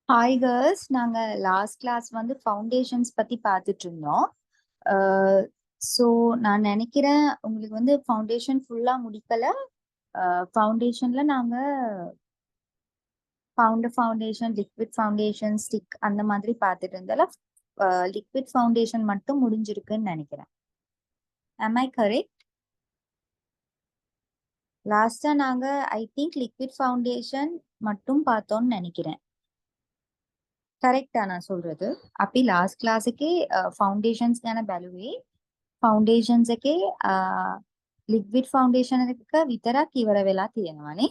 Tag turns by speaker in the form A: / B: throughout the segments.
A: Hi girls, நாங்க last class வந்து foundations பத்தி பார்த்துட்டு இருந்தோம். ஸோ நான் நினைக்கிறேன் உங்களுக்கு வந்து ஃபவுண்டேஷன் ஃபுல்லா முடிக்கல. ஃபவுண்டேஷன்ல நாங்க ஃபவுண்டேஷன், லிக்விட் ஃபவுண்டேஷன், ஸ்டிக் அந்த மாதிரி பார்த்துட்டு இருந்தால லிக்விட் ஃபவுண்டேஷன் மட்டும் முடிஞ்சிருக்குன்னு நினைக்கிறேன். am I correct? லாஸ்டா நாங்க ஐ திங்க் லிக்விட் ஃபவுண்டேஷன் மட்டும் பார்த்தோம்னு நினைக்கிறேன். கரெக்டா நான் சொல்றது? අපි ලාස්ට් ක්ලාස් එකේ ෆවුන්ඩේෂන්ස් ගැන බැලුවේ. ෆවුන්ඩේෂන්ස් එකේ ලික්විඩ් ෆවුන්ඩේෂන් එක විතරක් ඉවර වෙලා තියෙනවානේ.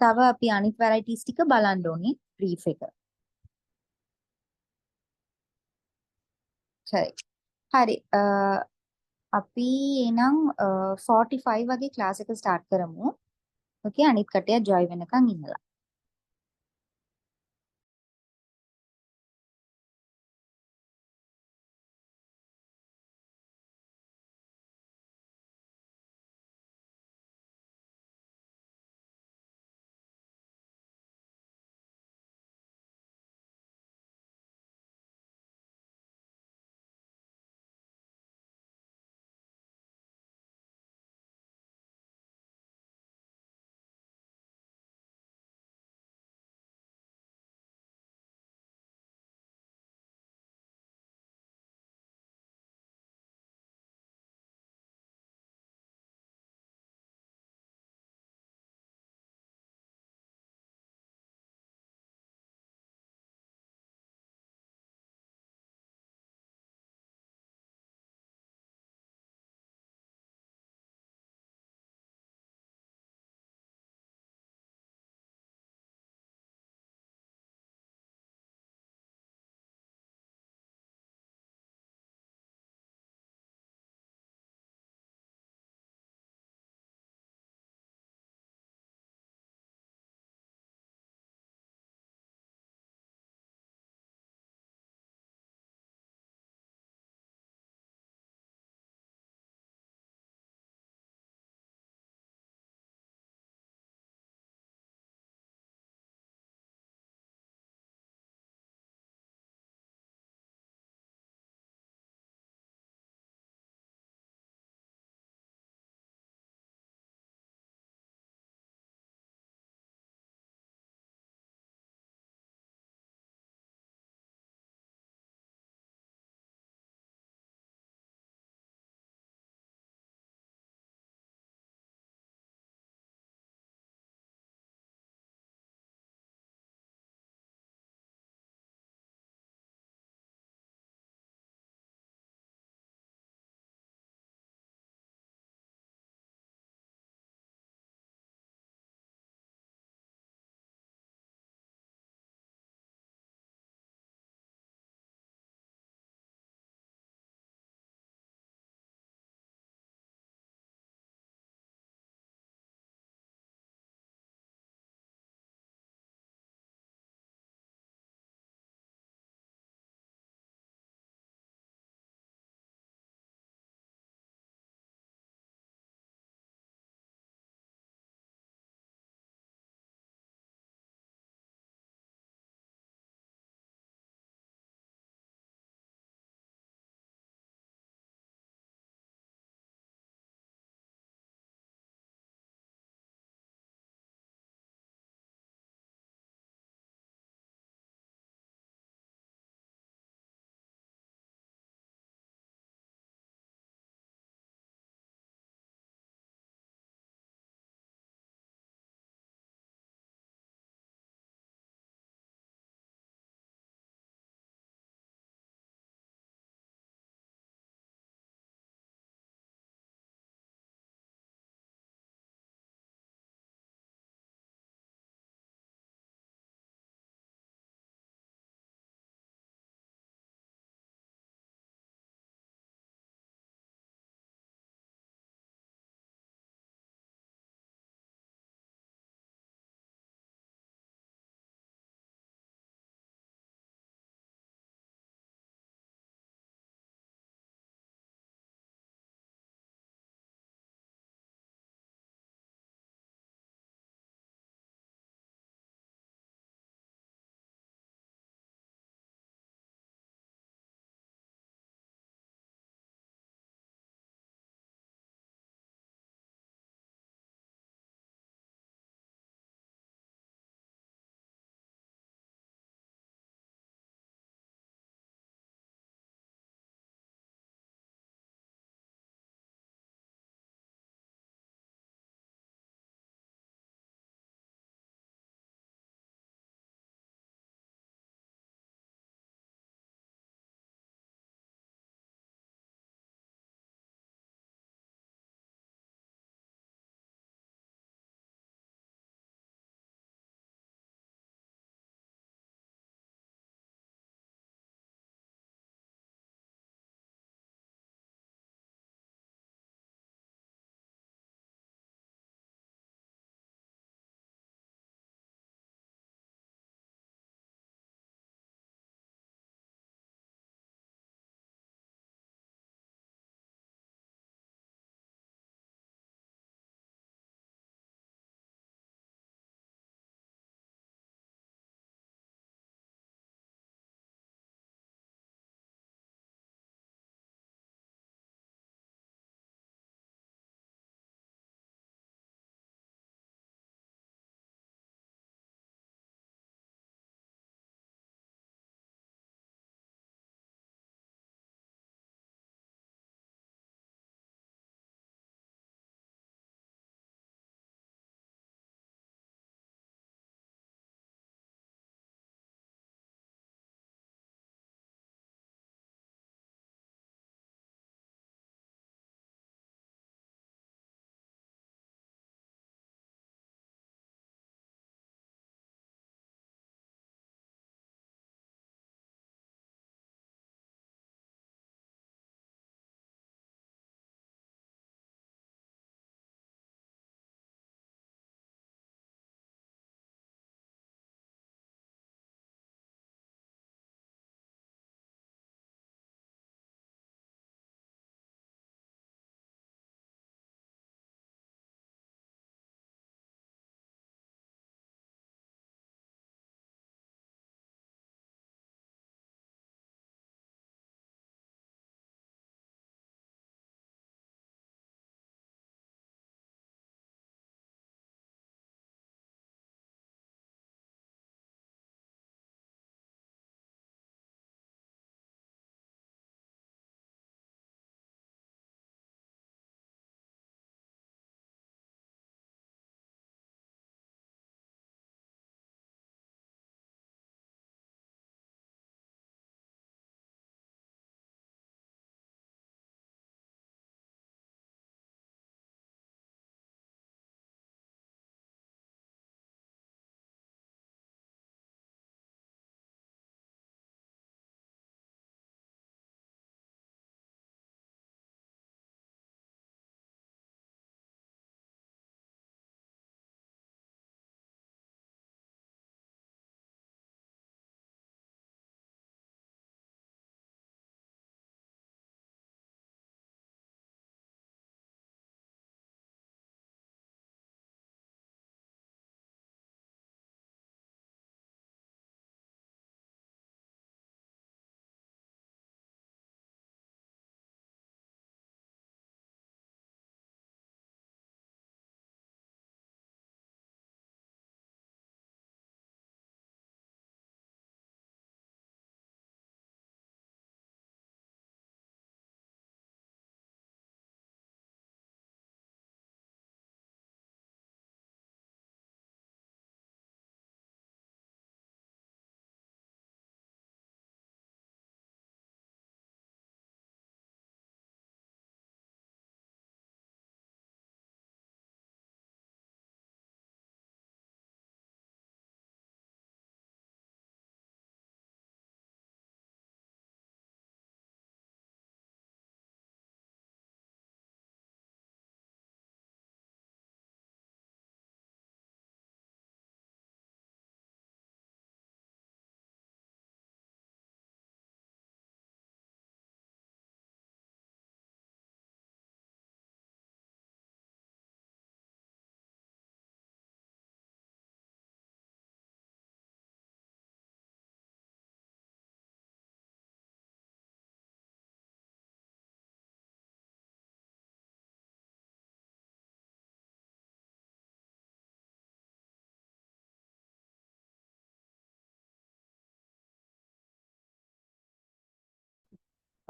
A: තව අපි අනිත් වැරයිටිස් ටික බලන්න ඕනේ බ්‍රීෆ් එක. හරි. හරි. අපි එනම් 45 වගේ ක්ලාස් එක ස්ටාර්ට් කරමු. ඕකේ, අනිත් කට්ටිය ජොයි වෙනකන් ඉන්නලා.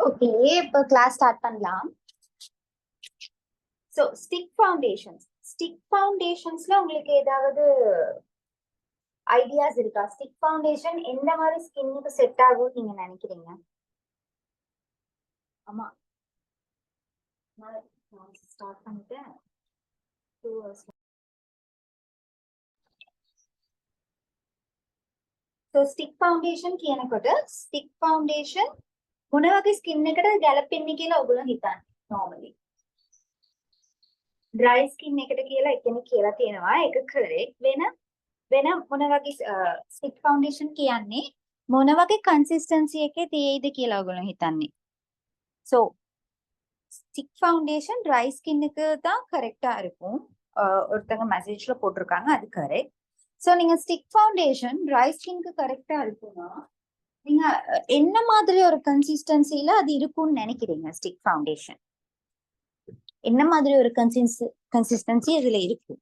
A: ஓகே, இப்போ கிளாஸ் ஸ்டார்ட் பண்ணலாம். ஸோ ஸ்டிக் ஃபவுண்டேஷன்ஸ்ல உங்களுக்கு ஏதாவது ஐடியாஸ் இருக்கா? ஸ்டிக் ஃபவுண்டேஷன் எந்த மாதிரி ஸ்கின்னுக்கு செட் ஆகும் நீங்க நினைக்கிறீங்க? ஆமா, நான் ஸ்டார்ட் பண்ணிட்டேன். 2 hours. సో స్టిక్ ఫౌండేషన్ కి అనකොට స్టిక్ ఫౌండేషన్ මොනවගේ ස්කින් එකට ගැලපෙන්නේ කියලා ඔයගොල්ලෝ හිතන්නේ normally. dry skin එකට කියලා එකෙනෙක් කියලා තියෙනවා. ඒක correct. වෙන මොන වගේ stick foundation කියන්නේ මොන වගේ consistency එකේ තියෙයිද කියලා ඔයගොල්ලෝ හිතන්නේ. so stick foundation dry skin க்கு தான் கரெக்டா இருக்கும். ஒருத்தங்க மெசேஜ்ல போட்டிருக்காங்க, அது கரெக்ட். சோ நீங்க ஸ்டிக் ஃபவுண்டேஷன் ட்ரை ஸ்கின்க்கு கரெக்டா இருக்கும்னா நீங்க என்ன மாதிரி ஒரு கன்சிஸ்டன்சில அது இருக்கும்னு நினைக்கிறீங்க? ஸ்டிக் ஃபவுண்டேஷன் என்ன மாதிரி ஒரு கன்சிஸ்டன்சி அதுல இருக்கும்?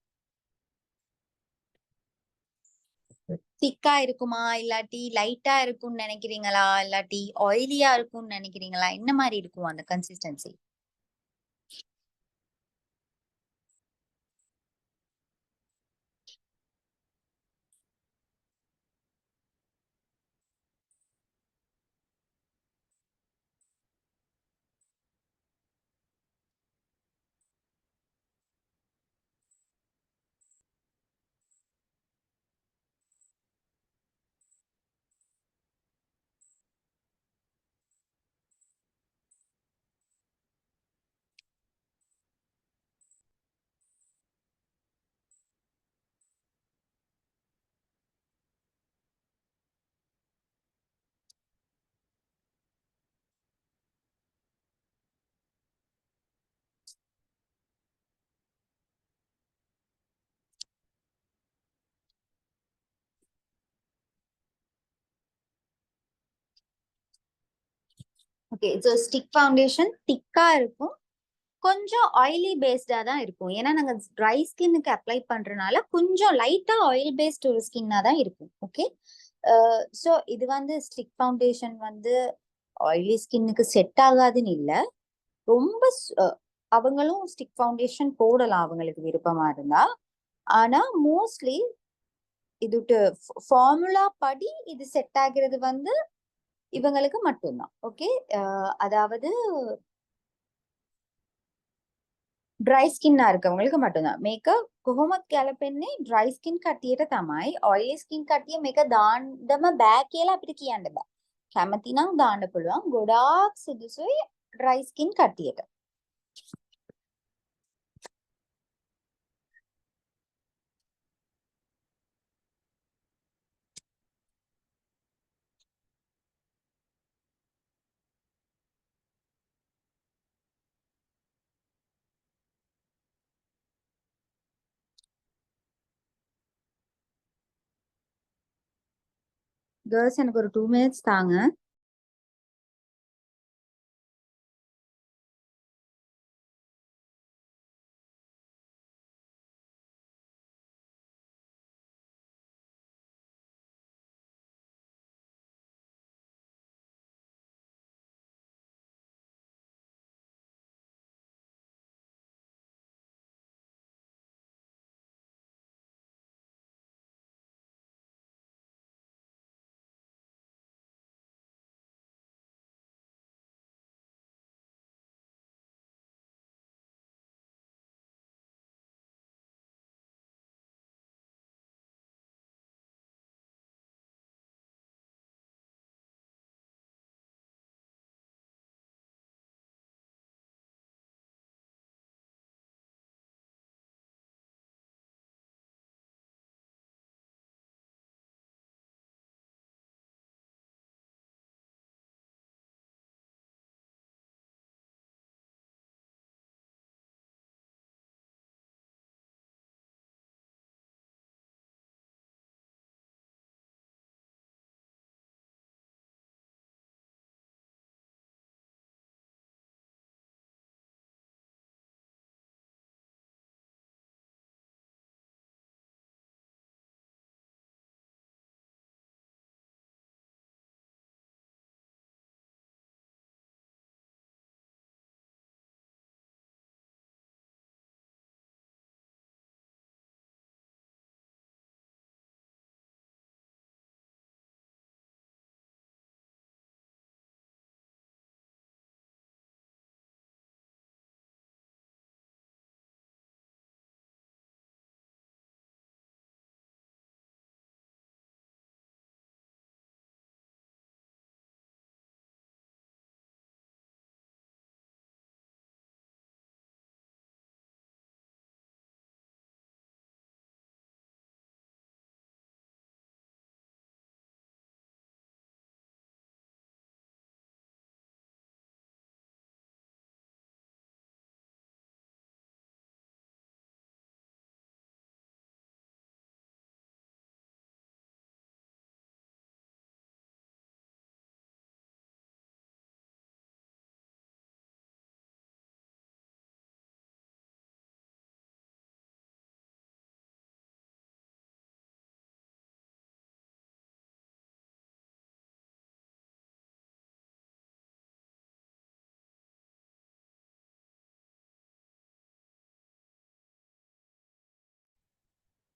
A: திக்கா இருக்குமா, இல்லாட்டி லைட்டா இருக்கும்னு நினைக்கிறீங்களா, இல்லாட்டி ஆயிலியா இருக்கும்னு நினைக்கிறீங்களா? என்ன மாதிரி இருக்கும் அந்த consistency? Okay, so stick foundation திக்கா இருக்கும், கொஞ்சம் ஆயிலி பேஸ்டா தான் இருக்கும். ஏன்னா நாங்க ட்ரை ஸ்கின்னுக்கு அப்ளை பண்றதுனால கொஞ்சம் லைட்டா ஆயில் பேஸ்ட் ஒரு ஸ்கின்னா தான் இருக்கும். ஓகே, ஸோ இது வந்து ஸ்டிக் ஃபவுண்டேஷன் வந்து ஆயிலி ஸ்கின்னுக்கு செட் ஆகாதுன்னு இல்ல. ரொம்ப அவங்களும் ஸ்டிக் ஃபவுண்டேஷன் போடலாம் அவங்களுக்கு விருப்பமா இருந்தா. ஆனா மோஸ்ட்லி இது ஃபார்முலா படி இது செட் ஆகிறது வந்து இவங்களுக்கு மட்டும்தான். ஓகே, அதாவது ඩ්‍රයි ස්කින් ආර්කවங்களுக்கு மட்டும்தான். මේක කොහොමත් ගැලපෙන්නේ ඩ්‍රයි ස්කින් කට්ටියට තමයි. ඔයිලි ස්කින් කට්ටිය මේක දාන්නම බෑ කියලා අපිට කියන්න බෑ. කැමති නම් දාන්න පුළුවන්. ගොඩාක් සුදුසුයි ඩ්‍රයි ස්කින් කට්ටියට. கேர்ள்ஸ் எனக்கு ஒரு 2 minutes தாங்க.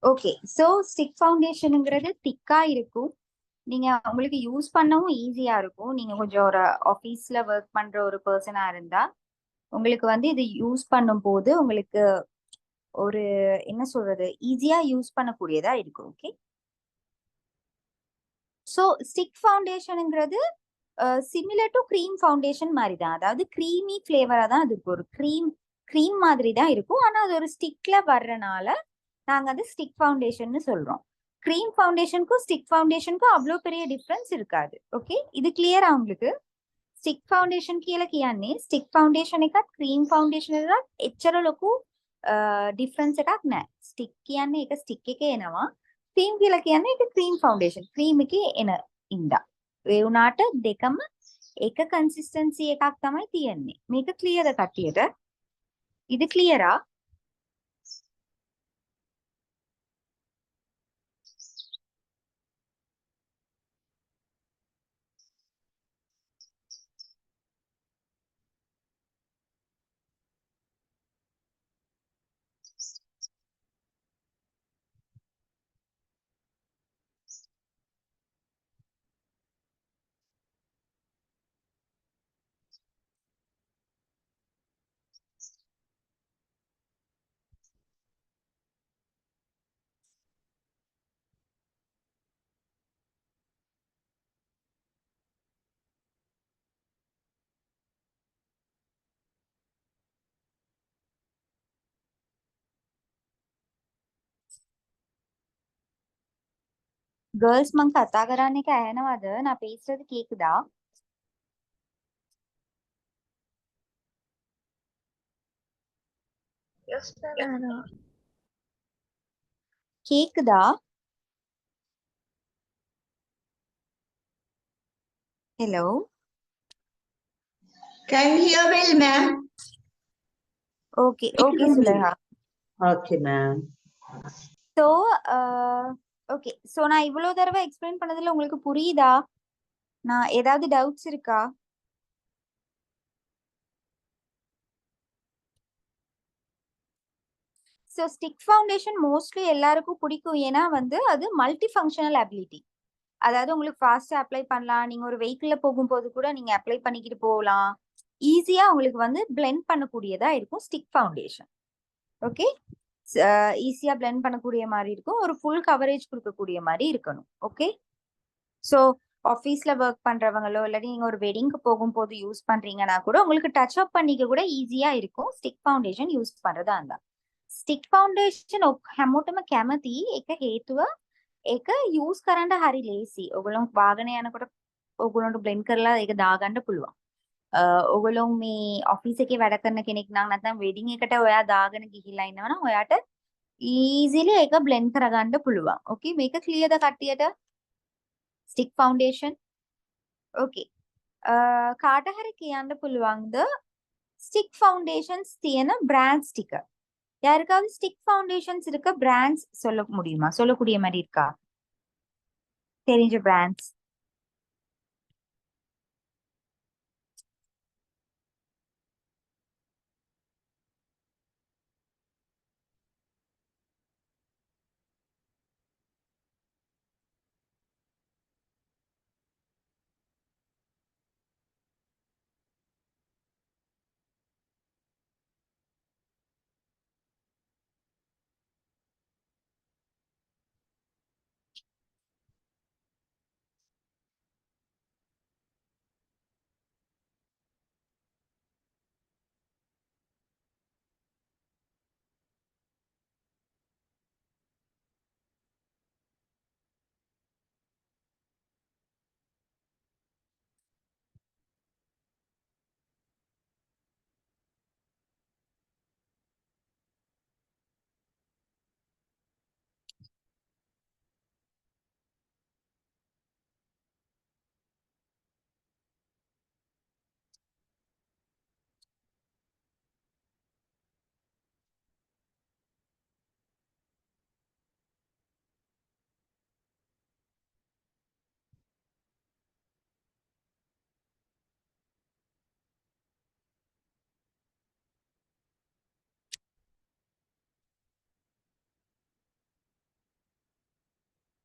A: ஓகே, ஸோ ஸ்டிக் ஃபவுண்டேஷனுங்கிறது திக்கா இருக்கும். நீங்க உங்களுக்கு யூஸ் பண்ணவும் ஈஸியா இருக்கும். நீங்க கொஞ்சம் ஒரு ஆஃபீஸ்ல ஒர்க் பண்ற ஒரு பர்சனா இருந்தா உங்களுக்கு வந்து இது யூஸ் பண்ணும்போது உங்களுக்கு ஒரு என்ன சொல்றது ஈஸியா யூஸ் பண்ணக்கூடியதா இருக்கும். ஓகே, ஸோ ஸ்டிக் ஃபவுண்டேஷனுங்கிறது சிமிலர் டு க்ரீம் ஃபவுண்டேஷன் மாதிரி தான். அதாவது க்ரீமி ஃபிளேவரா தான் அது இருக்கும். ஒரு க்ரீம் மாதிரி தான் இருக்கும். ஆனா அது ஒரு ஸ்டிக்ல வர்றனால நாங்க அது ஸ்டிக் ஃபவுண்டேஷன் சொல்றோம். க்ரீம் ஃபவுண்டேஷனுக்கும் ஸ்டிக் ஃபவுண்டேஷனுக்கும் அவ்வளோ பெரிய டிஃப்ரென்ஸ் இருக்காது. ஓகே, இது கிளியரா உங்களுக்கு? స్టిక్ ఫౌండేషన్ කියලා කියන්නේ ස්ටික් ෆවුන්ඩේෂන් එකත් ක්‍රීම් ෆවුන්ඩේෂන් එකත් එච්චර ලොකු ඩිෆරන්ස් එකක් නැහැ. ස්ටික් කියන්නේ ඒක ස්ටික් එකේ එනවා. ක්‍රීම් කියලා කියන්නේ ඒක ක්‍රීම් ෆවුන්ඩේෂන්. ක්‍රීම් එකේ එන ඉඳා. ඒ වුණාට දෙකම එක කන්සිස්ටන්සි එකක් තමයි තියෙන්නේ. මේක ක්ලියර්ද කට්ටියට? இது கிளியரா? கேர்ள்ஸ் මං කතා කරන්න එක ඇහෙනවද? நான் பேசுறது கேக்குதா?
B: Yes, Nana.
A: கேக்குதா? Hello,
C: Can hear well, ma'am.
A: Okay okay Suleha.
C: Okay, ma'am.
A: So okay, so நான் இவ்வளோ தடவை எக்ஸ்பிளைன் பண்ணதுல உங்களுக்கு புரியுதா? நான் ஏதாவது டவுட்ஸ் இருக்கா? ஸோ ஸ்டிக் ஃபவுண்டேஷன் மோஸ்ட்லி எல்லாருக்கும் பிடிக்கும். ஏன்னா வந்து அது மல்டி ஃபங்க்ஷனல் அபிலிட்டி. அதாவது உங்களுக்கு ஃபாஸ்டா அப்ளை பண்ணலாம். நீங்க ஒரு வெஹிக்கிள்ல போகும்போது கூட நீங்க அப்ளை பண்ணிக்கிட்டு போகலாம். ஈஸியா உங்களுக்கு வந்து பிளெண்ட் பண்ணக்கூடியதா இருக்கும் ஸ்டிக் ஃபவுண்டேஷன். ஓகே, ஈஸியா பிளெண்ட் பண்ணக்கூடிய மாதிரி இருக்கும். ஒரு ஃபுல் கவரேஜ் கொடுக்கக்கூடிய மாதிரி இருக்கணும். ஓகே, ஸோ ஆஃபீஸ்ல ஒர்க் பண்றவங்களோ இல்லாட்டி நீங்க ஒரு வெட்டிங்க்கு போகும்போது யூஸ் பண்றீங்கன்னா கூட உங்களுக்கு டச் அப் பண்ணிக்க கூட ஈஸியா இருக்கும் ஸ்டிக் ஃபவுண்டேஷன் யூஸ் பண்றதா இருந்தா. ස්ටික් ෆවුන්ඩේෂන් හැමෝටම කැමති එක හේතුව ඒක යූස් කරන්න හරි ලේසි. ඔයගොල්ලෝ වාගෙන යනකොට ඔයගොල්ලන්ට බ්ලෙන්ඩ් කරලා ඒක දාගන්න පුළුවන්. ඔයගොල්ලෝ මේ ඔෆිස් එකේ වැඩ කරන කෙනෙක් නම් නැත්නම් වෙඩින් එකට ඔයා දාගෙන ගිහිල්ලා ඉන්නවනම් ඔයාට ඊසිලි ඒක බ්ලෙන්ඩ් කරගන්න පුළුවන්. ඕකේ, මේක ක්ලියර්ද කට්ටියට? Stiff foundation. ඕකේ, කාට හරි කියන්න පුළුවන්ද ஸ்டிக் ஃபவுண்டேஷன்ஸ் තියෙන பிராண்ட்ஸ் ටික? யாருக்காவது ஸ்டிக் ஃபவுண்டேஷன்ஸ் இருக்க பிராண்ட்ஸ் சொல்ல முடியுமா? சொல்லக்கூடிய மாதிரி இருக்கா? தெரிஞ்ச brands?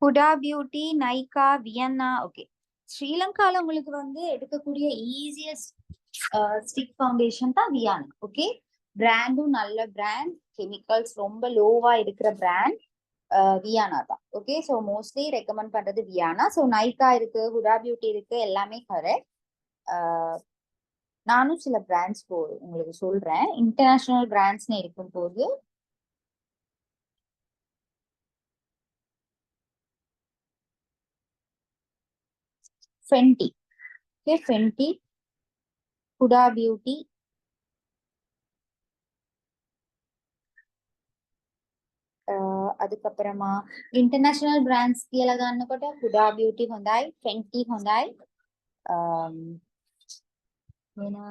A: Hooda beauty, Nykaa, Vienna. Okay, ஸ்ரீலங்கால உங்களுக்கு வந்து எடுக்கக்கூடிய ஈஸியஸ்ட் ஸ்டிக் ஃபவுண்டேஷன் தான் வியானா. ஓகே, பிராண்டும் நல்ல பிராண்ட், கெமிக்கல்ஸ் ரொம்ப லோவா இருக்கிற பிராண்ட் வியானா தான். ஓகே, ஸோ மோஸ்ட்லி ரெக்கமெண்ட் பண்றது வியானா. ஸோ நைகா இருக்கு, ஹுடா பியூட்டி இருக்கு, எல்லாமே கரெக்ட். நானும் சில பிராண்ட்ஸ் உங்களுக்கு சொல்றேன். இன்டர்நேஷனல் பிராண்ட்ஸ்னு இருக்கும் போது Fenty. Okay, Fenty, Hooda beauty, அதுக்கப்புறமா ఇంటర్నేషనల్ బ్రాండ్స్ కి ఎలాగా అనుకుంటే హుడా బ్యూటీ హొందాయి, ఫెంటీ హొందాయి, నేను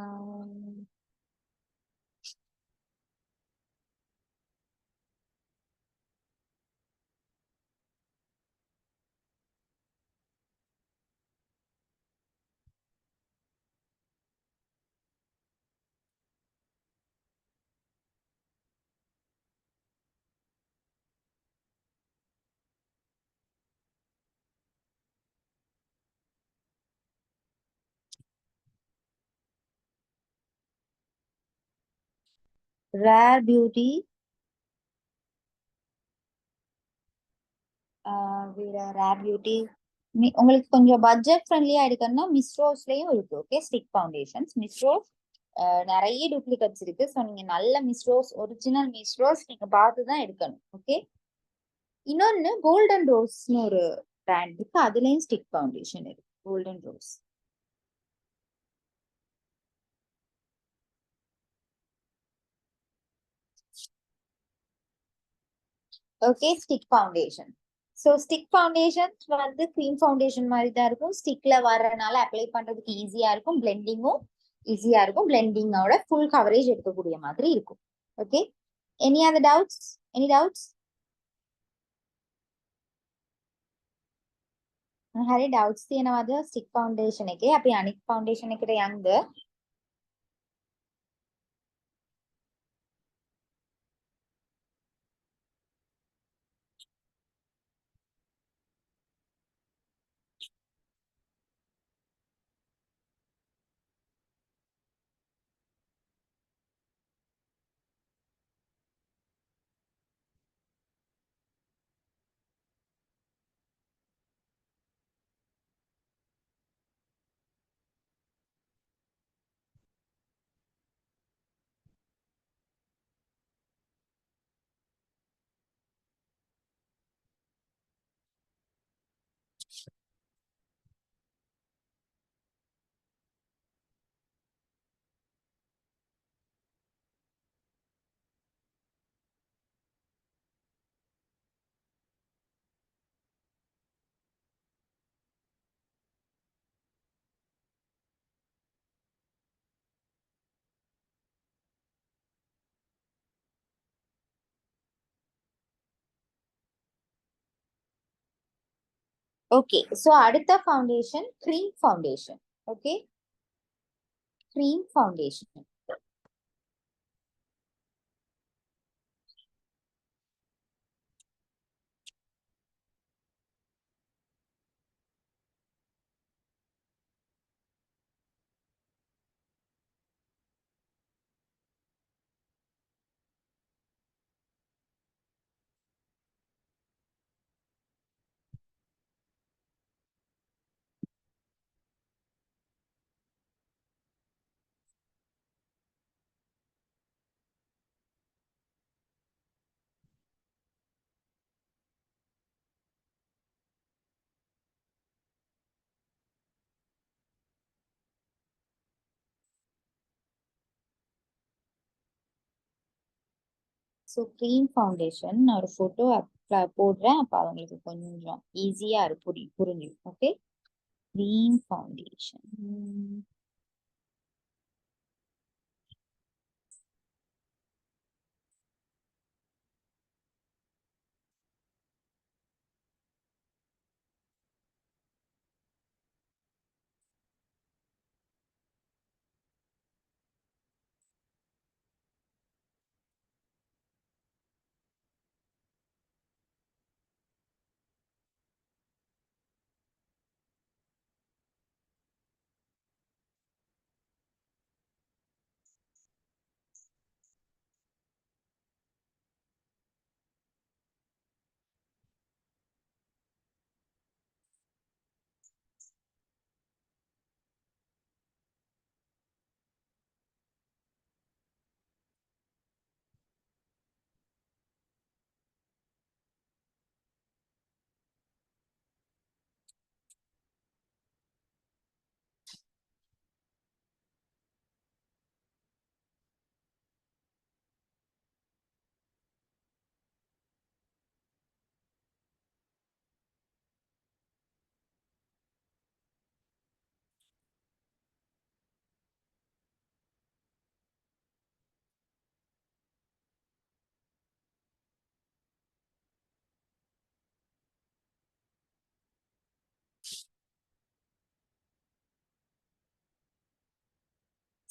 A: ரேர் பியூட்டி, வேற ரேர் பியூட்டி. உங்களுக்கு கொஞ்சம் பட்ஜெட் ஃப்ரெண்ட்லியா எடுக்கணும்னா மிஸ்ரோஸ்லயும் இருக்கு. ஓகே, ஸ்டிக் ஃபவுண்டேஷன்ஸ் மிஸ்ரோஸ் நிறைய டூப்ளிகேட்ஸ் இருக்கு. ஸோ நீங்க நல்ல மிஸ்ரோஸ், ஒரிஜினல் மிஸ்ரோஸ் நீங்க பார்த்து தான் எடுக்கணும். ஓகே, இன்னொன்னு கோல்டன் ரோஸ்னு ஒரு பிராண்ட் இருக்கு, அதுலயும் ஸ்டிக் ஃபவுண்டேஷன் இருக்கு, golden rose. Okay, stick foundation. So stick foundation வந்து க்ரீம் ஃபவுண்டேஷன் மாதிரி தான் இருக்கும். ஸ்டிக்ல வர்றதுனால அப்ளை பண்றதுக்கு ஈஸியா இருக்கும், பிளெண்டிங்கும் ஈஸியா இருக்கும், பிளெண்டிங்கோட ஃபுல் கவரேஜ் எடுக்கக்கூடிய மாதிரி இருக்கும். Okay, any other doubts? Any doubts? hari doubts තියෙනවද stick foundation එකේ? අපි අනිත් foundation එකට යන්නද? ஓகே, ஸோ அடுத்த foundation cream foundation. Okay, cream foundation. So cream foundation நான் ஒரு ஃபோட்டோ போடுறேன், அப்போ அவங்களுக்கு கொஞ்சம் ஈஸியா இருக்கும், புரிஞ்சும். Okay, cream foundation.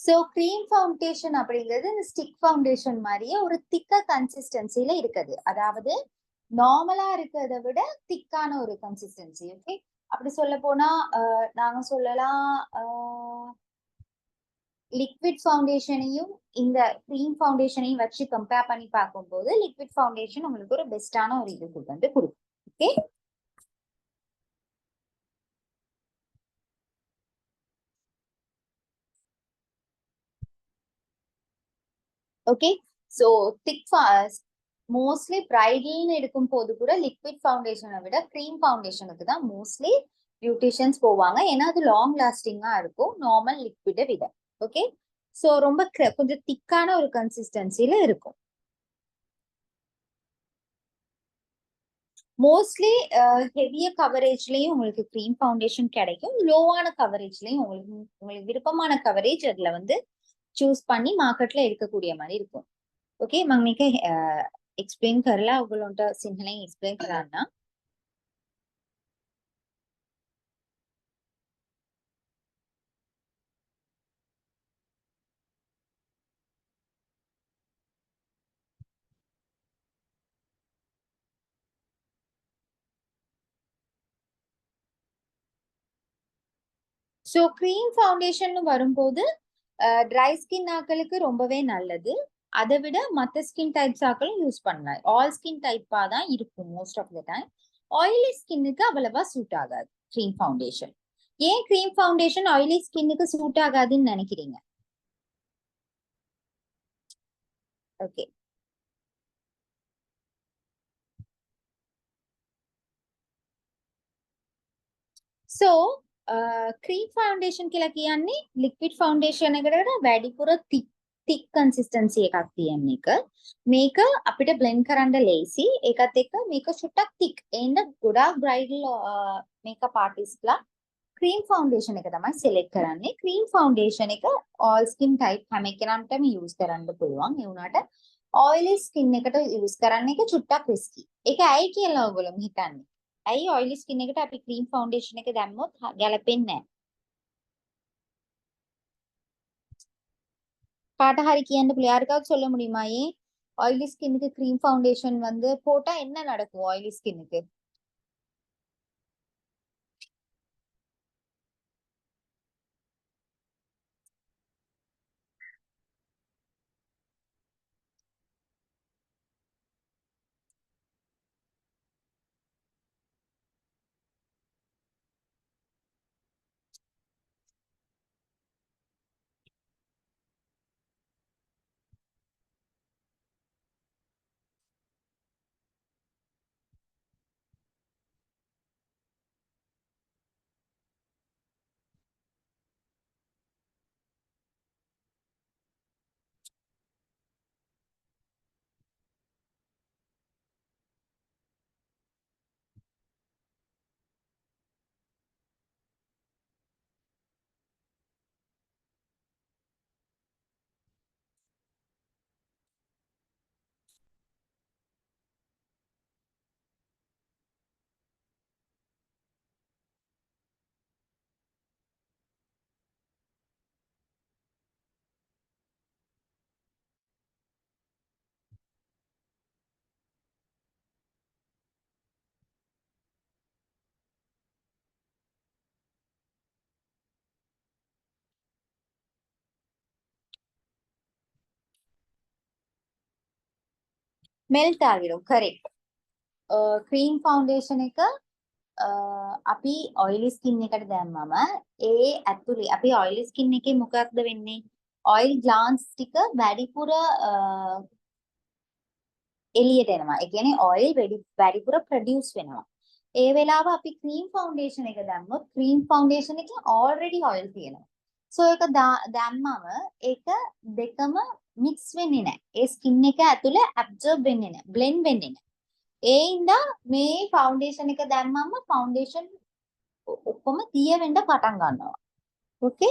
A: So cream foundation அப்படிங்கிறது இந்த ஸ்டிக் ஃபவுண்டேஷன் மாதிரியே ஒரு திக்க கன்சிஸ்டன்சில இருக்குது. அதாவது நார்மலா இருக்கிறத விட திக்கான ஒரு கன்சிஸ்டன்சி. ஓகே, அப்படி சொல்ல போனா நாங்க சொல்லலாம் லிக்விட் ஃபவுண்டேஷனையும் இந்த கிரீம் ஃபவுண்டேஷனையும் வச்சு கம்பேர் பண்ணி பார்க்கும்போது லிக்விட் ஃபவுண்டேஷன் உங்களுக்கு ஒரு பெஸ்டான ஒரு இது வந்து கொடுக்கும். Okay, okay. So thick mostly பிரைடல்னு எடுக்கும் போது கூட லிக்விட் ஃபவுண்டேஷனை விட கிரீம் ஃபவுண்டேஷனுக்கு தான் மோஸ்ட்லி பியூட்டிஷியன்ஸ் போவாங்க. ஏன்னா அது லாங் லாஸ்டிங்கா இருக்கும் நார்மல் லிக்விடை விட. ஓகே, ஸோ ரொம்ப கொஞ்சம் திக்கான ஒரு கன்சிஸ்டன்சில இருக்கும். மோஸ்ட்லி ஹெவியர் கவரேஜ்லயும் உங்களுக்கு கிரீம் ஃபவுண்டேஷன் கிடைக்கும். லோவான கவரேஜ்லயும் உங்களுக்கு விருப்பமான கவரேஜ் அதுல வந்து चूज பண்ணி மார்க்கெட்ல எடுக்கக்கூடிய மாதிரி இருக்கும். ओके, मग मी काय एक्सप्लेन करला अगोलोंटा सिंहला एक्सप्लेन कराना. சோ கிரீம் ஃபவுண்டேஷன் வரும்போது ட்ரை ஸ்கின் ஆக்களுக்கு ரொம்பவே நல்லது. அதை விட மற்ற ஸ்கின் டைப்ஸ் ஆக்களும் யூஸ் பண்ணலாம். ஆல் ஸ்கின் டைப்பா தான் இருக்கும் most of the time. Oily ஸ்கின்னுக்கு அவ்வளவா சூட் ஆகாது கிரீம் ஃபவுண்டேஷன். ஏன் கிரீம் ஃபவுண்டேஷன் ஆயிலி ஸ்கின்னுக்கு சூட் ஆகாதுன்னு நினைக்கிறீங்க? ஓகே, సో క్రీమ్ ఫౌండేషన్ కి කියන්නේ ලික්විඩ් ෆවුන්ඩේෂන් එකකට වැඩිපුර thick consistency එකක් තියෙන එක. මේක අපිට blend කරන්න ලේසි. ඒකත් එක්ක මේක චුට්ටක් thick. එන්න ගොඩාක් bridal makeup artistලා cream foundation එක තමයි select කරන්නේ. cream foundation එක all skin type හැම කෙනාටම use කරන්න පුළුවන්. ඒ වුණාට oily skin එකට use කරන්න එක චුට්ටක් risky. ඒක ඇයි කියලා ඔයගොල්ලෝ හිතන්නේ? ඇයි oily skin එකට අපි cream foundation එක දැම්මොත් ගැලපෙන්නේ නැහැ? காட்ட ஹரி කියන්න පුළුවන්. யாருக்காவது சொல்ல முடியுமா ஏன் ஆயிலி ஸ்கின்னுக்கு cream foundation வந்து போட்டா என்ன நடக்கும் ஆயிலி ஸ்கின்னுக்கு? மெல்ட் ஆகிடும். கரெக்ட். ක්‍රීම් ෆවුන්ඩේෂන් එක අපි ඔයිලි ස්කින් එකට දැම්මම ඒ ඇතුලේ අපි ඔයිලි ස්කින් එකේ මොකක්ද වෙන්නේ? ඔයිල් ග්ලාන්ස් ටික වැඩිපුර එළියට එනවා. ඒ කියන්නේ ඔයිල් වැඩිපුර ප්‍රොඩියුස් වෙනවා. ඒ වෙලාව අපි ක්‍රීම් ෆවුන්ඩේෂන් එක දැම්මොත් ක්‍රීම් ෆවුන්ඩේෂන් එකේ ऑलरेडी ඔයිල් තියෙනවා. සෝ ඒක දැම්මම ඒක දෙකම මික්ස් වෙන්නේ නැහැ. ඒ ස්කින් එක ඇතුලේ ඇබ්සර්බ් වෙන්නේ නැහැ. බ්ලෙන්ඩ් වෙන්නේ නැහැ. ඒ ඉඳා මේ ෆවුන්ඩේෂන් එක දැම්මම ෆවුන්ඩේෂන් ඔක්කොම දිය වෙන්න පටන් ගන්නවා. ஓகே,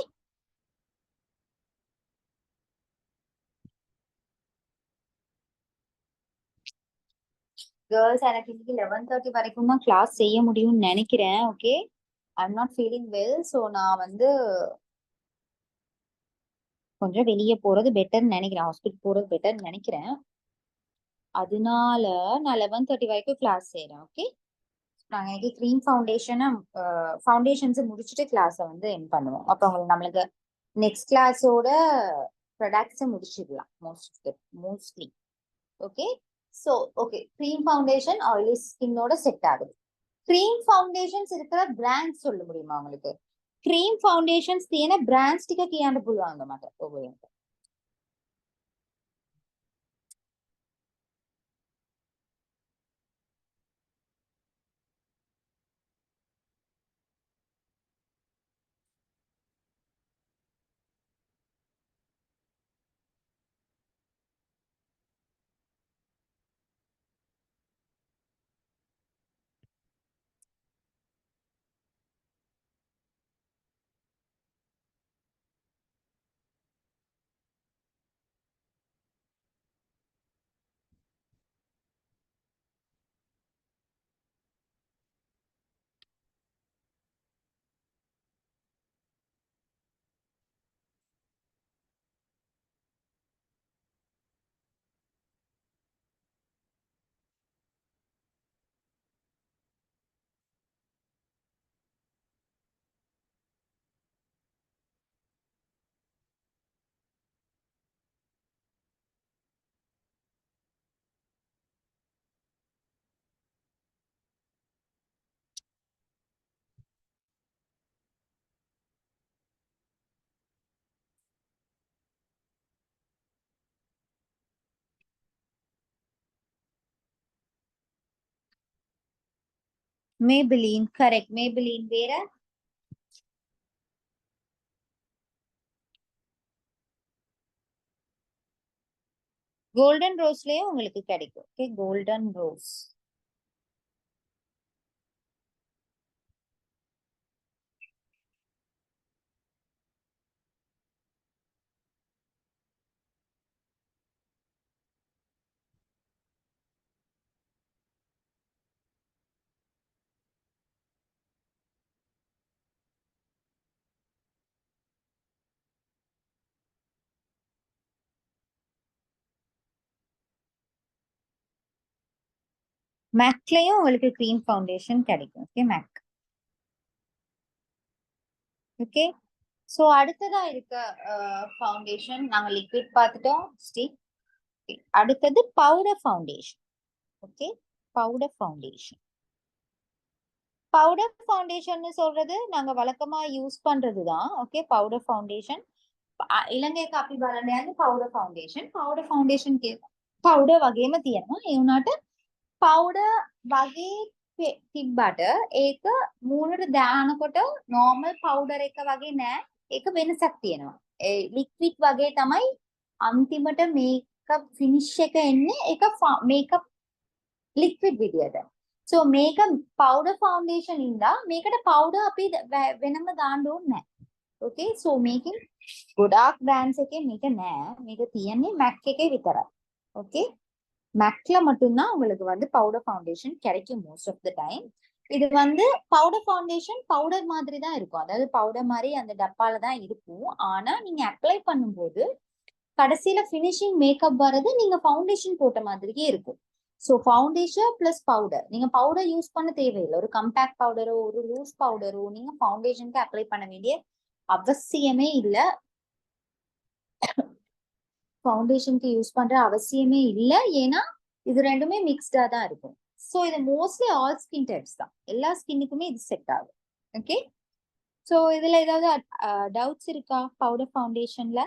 A: கேர்ள்ஸ் எனக்கு இன்னைக்கு 11:30 வரைக்கும் தான் கிளாஸ் செய்ய முடியும்னு நினைக்கிறேன். Okay, I am not feeling well. So நான் வந்து கொஞ்சம் வெளியே போறது பெட்டர்னு நினைக்கிறேன், ஹாஸ்பிட்டல் போறது பெட்டர்னு நினைக்கிறேன். அதனால நான் 11:30 வரைக்கும் கிளாஸ் செய்யறேன். ஓகே, நாங்க இது க்ரீம் ஃபவுண்டேஷன்ஸ் முடிச்சுட்டு கிளாஸை வந்து என் பண்ணுவோம். அப்போ உங்களுக்கு நம்மளுக்கு நெக்ஸ்ட் கிளாஸோட ப்ரொடக்ட்ஸை முடிச்சிடலாம் mostly. Okay, so okay, cream foundation oily ஸ்கின்னோட செட் ஆகுது. க்ரீம் ஃபவுண்டேஷன்ஸ் இருக்கிற பிராண்ட் சொல்ல முடியுமா உங்களுக்கு? ක්‍රීම් ෆවුන්ඩේෂන්ස් තියෙන බ්‍රෑන්ඩ්ස් ටික කියන්න පුළුවන්ද මට ඔයගොල්ලන්ට? மேபிலின், கரெக்ட். மேபிலின் வேற? கோல்டன் ரோஸ்லயும் உங்களுக்கு கிடைக்கும். Okay, golden Rose. மேக்லயும் உங்களுக்கு க்ரீம் ஃபவுண்டேஷன் கிடைக்கும். Okay, MAC. ஓகே, ஸோ அடுத்ததா இருக்க ஃபவுண்டேஷன் நாங்க லிக்விட் பார்த்துட்டோம், ஸ்டிக். அடுத்தது powder foundation. Okay, powder foundation. Powder foundation சொல்றது நாங்க வழக்கமா யூஸ் பண்றதுதான். ஓகே, பவுடர் ஃபவுண்டேஷன் ඉළඟ එක අපි බලන්න යන්නේ පවුඩර් ෆවුන්ඩේෂන්. පවුඩර් ෆවුන්ඩේෂන් කියන පවුඩර් වගේම තියෙනවා. ඒ වුණාට පවුඩර් වගේ තිබ්බට ඒක මූණට දානකොට නෝමල් පවුඩර් එක වගේ නෑ. ඒක වෙනසක් තියෙනවා. ඒ ලික්විඩ් වගේ තමයි අන්තිමට මේකප් ෆිනිෂ් එක එන්නේ. ඒක මේකප් ලික්විඩ් විදියට. සෝ මේක පවුඩර් ෆවුන්ඩේෂන් ඉඳලා මේකට පවුඩර් අපි වෙනම දාන්න ඕනේ නෑ. ஓகே, ஸோ மேக்கிங் ගොඩාක් බ්‍රෑන්ඩ්ස් එකේ මේක නෑ. මේක තියෙන්නේ மேக் එකේ විතරයි. ஓகே, மேக்ல மட்டும்தான் உங்களுக்கு வந்து பவுடர் ஃபவுண்டேஷன் கிடைக்கும் மோஸ்ட் ஆஃப் த டைம். இது வந்து பவுடர் ஃபவுண்டேஷன் பவுடர் மாதிரி தான் இருக்கும். அதாவது பவுடர் மாதிரி அந்த டப்பால தான் இருக்கும். ஆனா நீங்க அப்ளை பண்ணும்போது கடைசியில ஃபினிஷிங் மேக்கப் வர்றது நீங்க ஃபவுண்டேஷன் போட்ட மாதிரியே இருக்கும். So foundation plus powder. நீங்க பவுடர் யூஸ் பண்ண தேவையில்லை. ஒரு கம்பேக்ட் பவுடரோ ஒரு லூஸ் பவுடரோ நீங்க ஃபவுண்டேஷனுக்கு அப்ளை பண்ண வேண்டிய அவசியமே இல்ல. ஃபவுண்டேஷனுக்கு யூஸ் பண்ற அவசியமே இல்ல. ஏன்னா இது ரெண்டுமே மிக்ஸ்டா தான் இருக்கும். ஸோ இது மோஸ்ட்லி ஆல் ஸ்கின் டைப்ஸ் தான். எல்லா ஸ்கின்னுக்குமே இது செட் ஆகும். ஓகே, ஸோ இதுல ஏதாவது டவுட்ஸ் இருக்கா பவுடர் ஃபவுண்டேஷன்ல?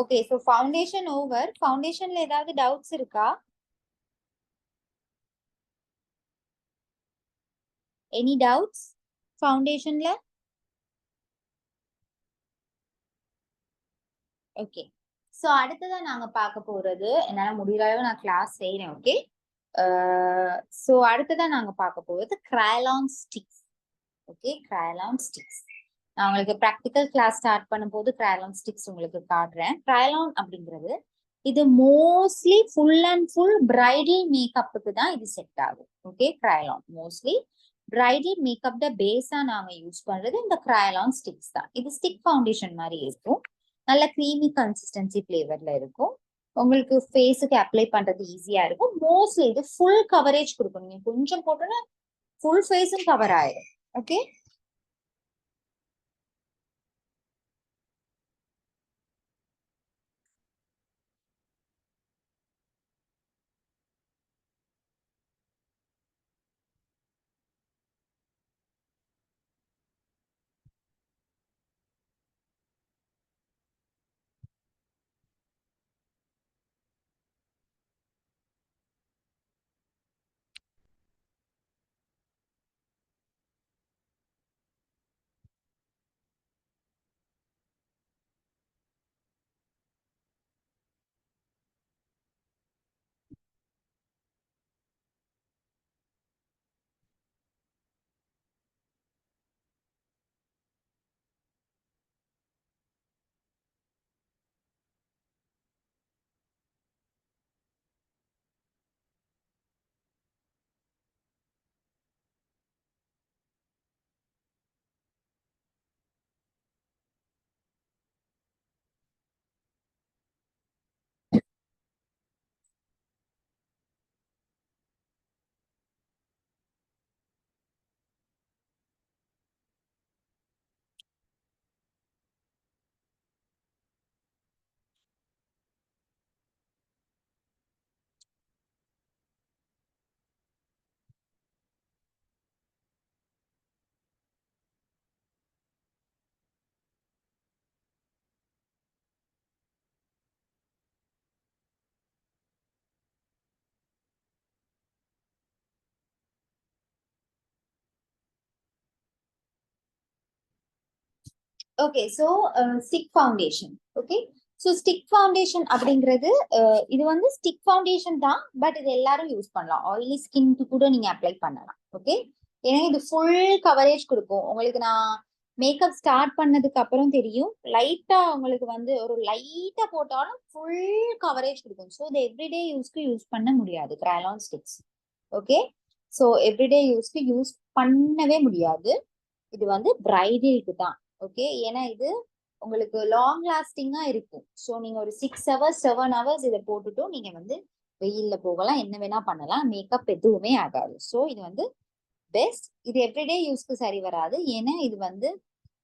A: Okay, so foundation over. ஃபவுண்டேஷன்ல ஏதாவது டவுட்ஸ் இருக்கா? எனி டவுட்ஸ் ஃபவுண்டேஷன்ல? ஓகே, ஸோ அடுத்ததான் நாங்க பார்க்க போறது, என்னால முடிகிற அளவு நான் கிளாஸ் செய்யறேன். ஓகே, ஸோ அடுத்ததான் நாங்க பார்க்க போறது Kryolan sticks. Okay, Kryolan sticks. நான் உங்களுக்கு ப்ராக்டிக்கல் கிளாஸ் ஸ்டார்ட் பண்ணும்போது கிரைலான் ஸ்டிக்ஸ் உங்களுக்கு காட்டுறேன். கிரைலான் அப்படிங்கிறது இது mostly full and full bridal மேக்கப்புக்கு தான் இது செட் ஆகும். Okay, Kryolan mostly bridal makeup the பேஸா நாங்க யூஸ் பண்றது இந்த கிரைலான் ஸ்டிக்ஸ் தான். இது ஸ்டிக் ஃபவுண்டேஷன் மாதிரி இருக்கும், நல்ல க்ரீமி கன்சிஸ்டன்சி ஃபிளேவர்ல இருக்கும். உங்களுக்கு ஃபேஸுக்கு அப்ளை பண்றது ஈஸியா இருக்கும். மோஸ்ட்லி இது ஃபுல் கவரேஜ் கொடுக்கும். நீங்க கொஞ்சம் போட்டோன்னா ஃபுல் ஃபேஸும் கவர் ஆயிடும். Okay, okay, so stick foundation. Okay, so stick foundation அப்படிங்கிறது இது வந்து ஸ்டிக் ஃபவுண்டேஷன் தான், பட் இது எல்லாரும் யூஸ் பண்ணலாம். ஆயிலி ஸ்கின்க்கு கூட நீங்க அப்ளை பண்ணலாம். ஓகே, ஏன்னா இது ஃபுல் கவரேஜ் கொடுக்கும். உங்களுக்கு நான் மேக்கப் ஸ்டார்ட் பண்ணதுக்கு அப்புறம் தெரியும், லைட்டா உங்களுக்கு வந்து ஒரு லைட்டா போட்டாலும் ஃபுல் கவரேஜ் கொடுக்கும். ஸோ இது எவ்ரிடே யூஸ்க்கு யூஸ் பண்ண முடியாது Kryolan sticks. Okay, so everyday யூஸ்க்கு யூஸ் பண்ணவே முடியாது. இது வந்து பிரைடலுக்கு தான். ஓகே, ஏன்னா இது உங்களுக்கு லாங் லாஸ்டிங்கா இருக்கும். ஸோ நீங்க ஒரு 6 ஹவர்ஸ் 7 ஹவர்ஸ் இதை போட்டுட்டும் நீங்க வந்து வெயில்ல போகலாம், என்ன வேணா பண்ணலாம், மேக்கப் எதுவுமே ஆகாது. ஸோ இது வந்து பெஸ்ட். இது எவ்ரிடே யூஸ்க்கு சரி வராது, ஏன்னா இது வந்து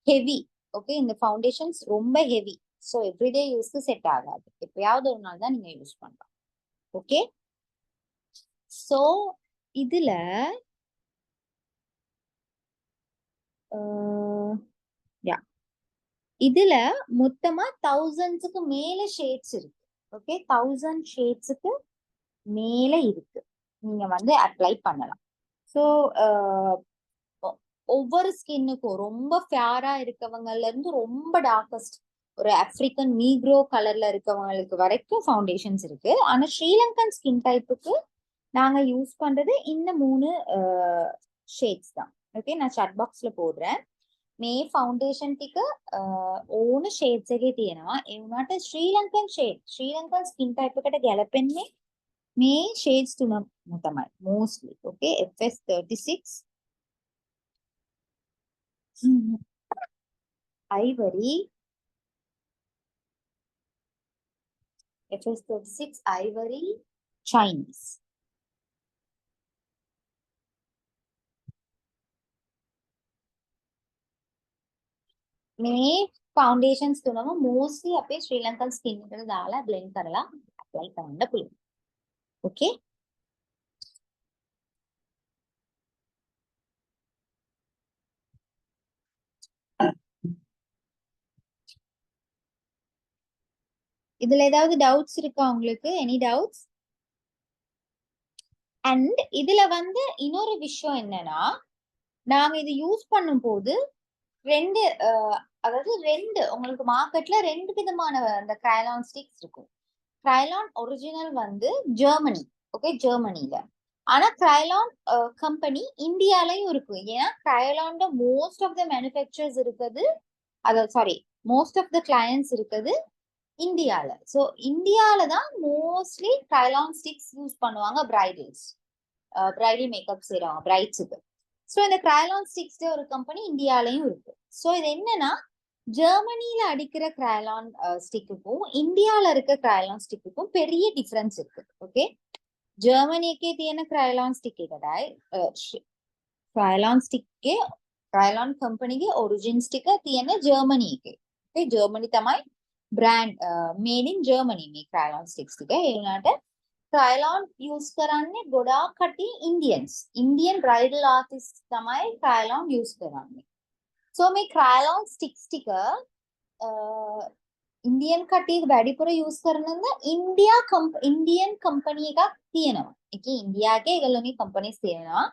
A: ஹெவி. ஓகே, இந்த ஃபவுண்டேஷன்ஸ் ரொம்ப ஹெவி. ஸோ எவ்ரிடே யூஸ்க்கு செட் ஆகாது, எப்பயாவது ஒரு நாள் தான் நீங்க யூஸ் பண்ணலாம். ஓகே, ஸோ இதுல யா இதுல மொத்தமா தௌசண்ட்ஸுக்கு மேல ஷேட்ஸ் இருக்கு. ஓகே, 1000 ஷேட்ஸுக்கு மேல இருக்கு, நீங்க வந்து அப்ளை பண்ணலாம். ஸோ ஒவ்வொரு ஸ்கின்னுக்கும் ரொம்ப ஃபேரா இருக்கவங்கல இருந்து ரொம்ப டார்க்கஸ்ட் ஒரு ஆப்பிரிக்கன் நீக்ரோ கலர்ல இருக்கவங்களுக்கு வரைக்கும் ஃபவுண்டேஷன்ஸ் இருக்கு. ஆனா ஸ்ரீலங்கன் ஸ்கின் டைப்புக்கு நாங்க யூஸ் பண்றது இந்த 3 ஷேட்ஸ் தான். ஓகே, நான் சாட் பாக்ஸ்ல போடுறேன். මේ ෆවුන්ඩේෂන් ටික ඕන ෂේඩ්ස් එකේ තියෙනවා. ඒ වුණාට ශ්‍රී ලංකන් ස්කින් ටයිප් එකට ගැලපෙන්නේ මේ ෂේඩ්ස් තුනම තමයි mostly. Okay, FS36 ivory, FS36 ivory, Chinese. මේ ෆවුන්ඩේෂන්ස් තුනම mostly අපේ ශ්‍රී ලංකන් ස්කින් එකට දාලා blend කරලා apply කරන්න පුළුවන්. Okay, இதுல ஏதாவது டவுட்ஸ் இருக்கா உங்களுக்கு? Any doubts? அண்ட் இதுல வந்து இன்னொரு விஷயம் என்னன்னா, நாங்க இது யூஸ் பண்ணும்போது ரெண்டு அதாவது உங்களுக்கு மார்க்கெட்ல ரெண்டு விதமான அந்த கிரைலான் ஸ்டிக்ஸ் இருக்கும். கிரைலான் ஒரிஜினல் வந்து ஜெர்மனி, ஓகே, ஜெர்மனில. ஆனா கிரைலான் கம்பெனி இந்தியாலயும் இருக்கு. ஏன்னா கிரைலான்ல மோஸ்ட் ஆஃப் த மேனுஃபேக்சர்ஸ் இருக்குது, அதாவது sorry, most of the clients இருக்குது இந்தியால. ஸோ இந்தியால தான் மோஸ்ட்லி கிரைலான் ஸ்டிக்ஸ் யூஸ் பண்ணுவாங்க பிரைடல் மேக்கப் செய்யறவங்க பிரைட்ஸுக்கு. ஸோ இந்த கிரைலான் ஸ்டிக்ஸ் ஒரு கம்பெனி இந்தியாலயும் இருக்கு. ஸோ இது என்னன்னா, ஜெர்மனில அடிக்கிற கிரைலான் ஸ்டிக்குக்கும் இந்தியால இருக்க கிரைலான் ஸ்டிக்குக்கும் பெரிய டிஃபரன்ஸ் இருக்கு. ஓகே, जर्मनी තියෙන ක්‍රයලොන් ස්ටික් එකටයි ක්‍රයලොන් ස්ටික් එකේ ක්‍රයලොන් කම්පැනිගේ ඔරිජින් ස්ටික තියෙන ජර්මනි එකේ. ඒ ජර්මනි තමයි බ්‍රෑන්ඩ් මේඩ් ඉන් ජර්මනි මේ ක්‍රයලොන් ස්ටික්ස් ටික. ඒ වුණාට ක්‍රයලොන් යූස් කරන්නේ ගොඩාක් කටි ඉන්දියන් බ්‍රයිඩල් ආටිස්ට් තමයි ක්‍රයලොන් යූස් කරන්නේ. සෝ මේ ක්‍රයලොන් ස්ටික්ස් ටික ඉන්දියන් කට්ටිය වැඩිපුර යූස් කරනද ඉන්දියන් කම්පැනි එකක් තියෙනවා. ඒකේ ඉන්දියාගේ ඒගොල්ලෝ මේ කම්පැනිස් තියෙනවා.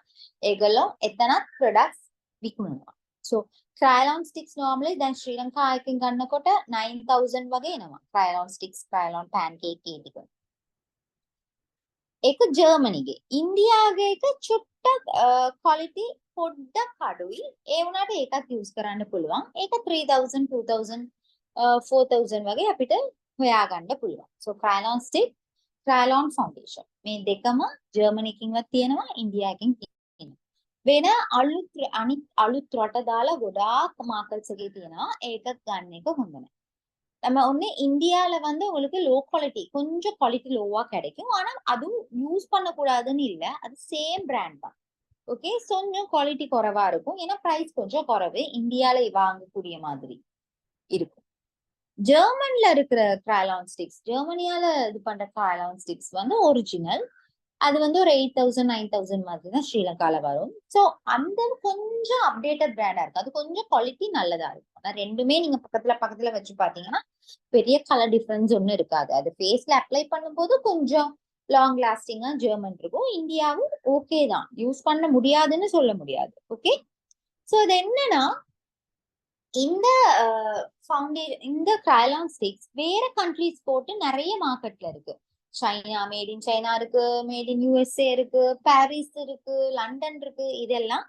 A: ඒගොල්ලෝ එතනත් products විකුණනවා. So Krylon sticks normally දැන් ශ්‍රී ලංකා එකෙන් ගන්නකොට 9000 වගේ එනවා. Krylon sticks, Krylon pancake ඒ ටික. ඒක ජර්මනිගේ. ඉන්දියාගේ එක චුට්ටක් quality පොඩ්ඩක් අඩුයි. ඒ වුණාට ඒකත් යූස් කරන්න පුළුවන්. ඒක 3000 2000 4000 වගේ අපිට හොයාගන්න පුළුවන්. So Krylon stick, Krylon foundation මේ දෙකම ජර්මනි එකකින්වත් තියෙනවා, ඉන්දියා එකකින් තියෙනවා. වෙන අලුත් රට දාලා ගොඩාක් මාකට්ස් එකේ තියෙනවා. ඒකත් ගන්න එක හොඳ නැහැ. நம்ம ஒண்ணு இந்தியால வந்து உங்களுக்கு லோ குவாலிட்டி, கொஞ்சம் குவாலிட்டி லோவா கிடைக்கும். ஆனா அதுவும் யூஸ் பண்ணக்கூடாதுன்னு இல்ல, அது சேம் பிராண்ட் தான். ஓகே, கொஞ்சம் குவாலிட்டி குறைவா இருக்கும். ஏன்னா பிரைஸ் கொஞ்சம் குறைவு, இந்தியால வாங்கக்கூடிய மாதிரி இருக்கும். ஜெர்மன்ல இருக்கிற கிரைலான் ஸ்டிக்ஸ், ஜெர்மனியால இது பண்ற கிரைலான் ஸ்டிக்ஸ் வந்து ஒரிஜினல். அது வந்து ஒரு 8000 9000 மாதிரி தான் ஸ்ரீலங்கால வரும். ஸோ அந்த கொஞ்சம் அப்டேட்டட் பிராண்டா இருக்கு. அது கொஞ்சம் குவாலிட்டி நல்லதா இருக்கும். ஆனா ரெண்டுமே நீங்க பக்கத்துல வச்சு பாத்தீங்கன்னா பெரிய கலர் டிஃபரன்ஸ் ஒன்றும் இருக்காது. அது ஃபேஸ்ல அப்ளை பண்ணும்போது கொஞ்சம் லாங் லாஸ்டிங்கா ஜெர்மன் இருக்கும். இந்தியாவும் ஓகே தான், யூஸ் பண்ண முடியாதுன்னு சொல்ல முடியாது. ஓகே, ஸோ இது என்னன்னா, இந்த இந்த கிரைலான் ஸ்டிக்ஸ் வேற கண்ட்ரிஸ் போட்டு நிறைய மார்க்கெட்ல இருக்கு. சைனா, மேட் இன் சைனா இருக்கு, மேட் இன் யூஎஸ்ஏ இருக்கு, பாரிஸ் இருக்கு, லண்டன் இருக்கு. இதெல்லாம்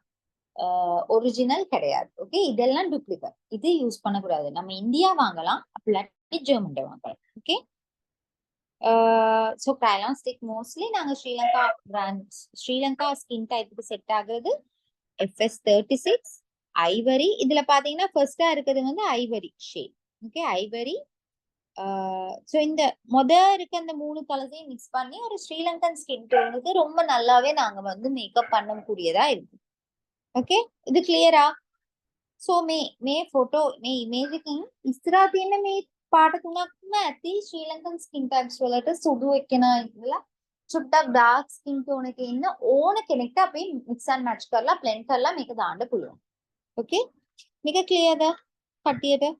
A: ஒரிஜினல் கிடையாது. ஓகே, இதெல்லாம் டூப்ளிகேட். இது யூஸ் பண்ணக்கூடாது. நம்ம இந்தியா வாங்கலாம், அப்படி ஜெர்மன்ல வாங்கலாம். ஓகே, ஸோ கிரைலான் ஸ்டிக் மோஸ்ட்லி நாங்க ஸ்ரீலங்கா ஸ்கின் டைப்புக்கு செட் ஆகுறது FS36 ஐவரி. இதுல பாத்தீங்கன்னா ஃபர்ஸ்டா இருக்கிறது வந்து Ivory shade. Okay, Ivory. So இந்த இருக்க அந்த 3 கலர்ஸையும் மிக்ஸ் பண்ணி ஒரு ஸ்ரீலங்கன் ஸ்கின் டோனுக்கு ரொம்ப நல்லாவே நாங்க வந்து மேக்கப் பண்ணக்கூடியதா இருக்கு. ஓகே, இது கிளியரா? ஸோ මේ ෆොටෝ මේ ඉමේජ් එකකින් ඉස්සරහා තියෙන මේ පාට තුනක්ම ඇති ශ්‍රීලංකන් ස්කින් ටයිප්ස් වලට සුදු එක්කෙනා ඉඳලා චුට්ටක් ඩාර්ක් ස්කින් ටෝන් එකේ ඉන්න ඕන කෙනෙක්ට අපි මික්ස් ඇන්ඩ් මැච් කරලා බ්ලෙන්ඩ් කරලා මේක දාන්න පුළුවන්. ஓகே, මේක ක්ලියර්ද කට්ටියට?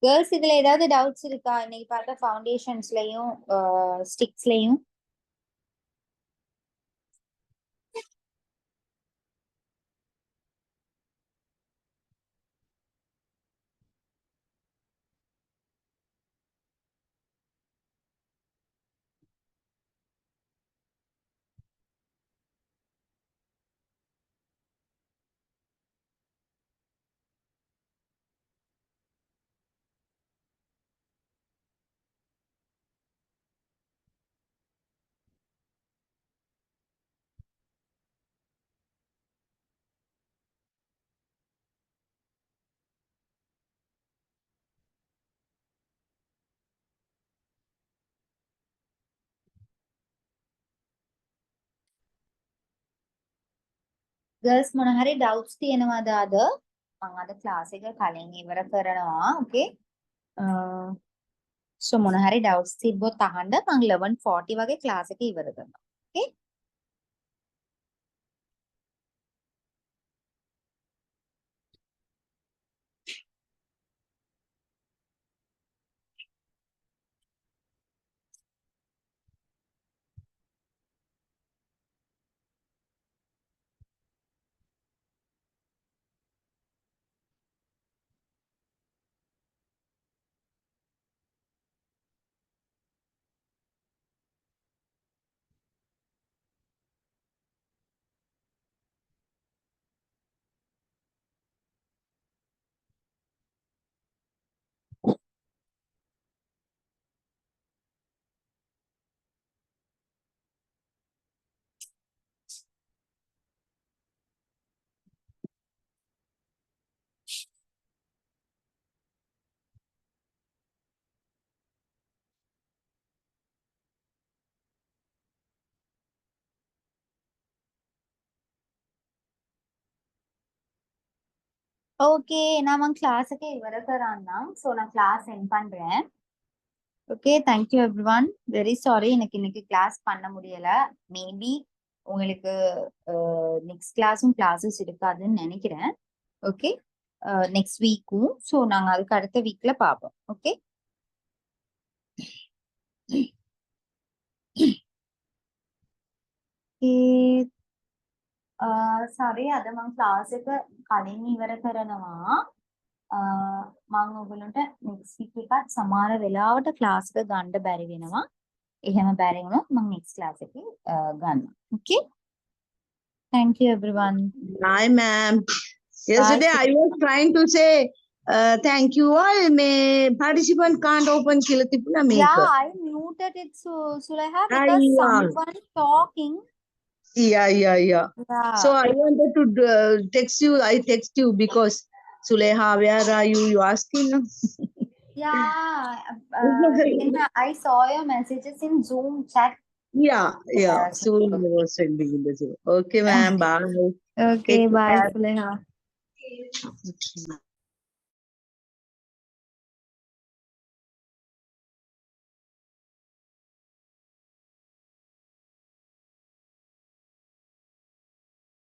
A: கேர்ள்ஸ் இதுல ஏதாவது டவுட்ஸ் இருக்கா? இன்னைக்கு பார்த்த ஃபவுண்டேஷன்ஸ்லயும் ஸ்டிக்ஸ்லயும். ගර්ල්ස් මොන හරි ඩවුට්ස් තියෙනවද අද? මම අද ක්ලාස් එක කලින් ඉවර කරනවා. ඕකේ. සෝ මොන හරි ඩවුට්ස් තිබ්බොත් අහන්න. මම 11:40 වගේ ක්ලාස් එක ඉවර කරනවා. ඕකේ. ஓகே நான் මම ක්ලාස් එක ඉවර කරන්නම්. ஸோ நான் க்ளாஸ் எண்ட் பண்றேன். Okay thank you everyone. Very sorry எனக்கு இன்னைக்கு கிளாஸ் பண்ண முடியல. மேபி உங்களுக்கு நெக்ஸ்ட் கிளாஸஸ் இருக்காதுன்னு நினைக்கிறேன். Okay next வீக்கும். ஸோ நாங்கள் அதுக்கு அடுத்த வீக்ல பார்ப்போம். ஓகே සරි අද මම ක්ලාස් එක කලින් ඉවර කරනවා. මම ඔයගලන්ට නෙක්ස්ට් වීක් එකත් සමාන වෙලාවට ක්ලාස් එක ගන්න බැරි වෙනවා. එහෙම බැරි වුණොත් මම නෙක්ස්ට් ක්ලාස් එකේ ගන්නවා. Okay? Thank you everyone.
C: Hi, ma'am. Yesterday I was trying to say thank you all. May participant can't open Kilatipula
A: Yeah,
C: maker.
A: I muted it, Sulaiha, because someone talking.
C: Yeah.
A: Yeah.
C: So I wanted to text you. I text you because Suleha, where are you? You asking?
A: Yeah, I saw your messages in Zoom chat.
C: Yeah. Soon I was sending in the Zoom. Okay, ma'am. Bye.
A: Okay,
C: Take
A: bye,
C: care.
A: Sulaiha.
C: Okay.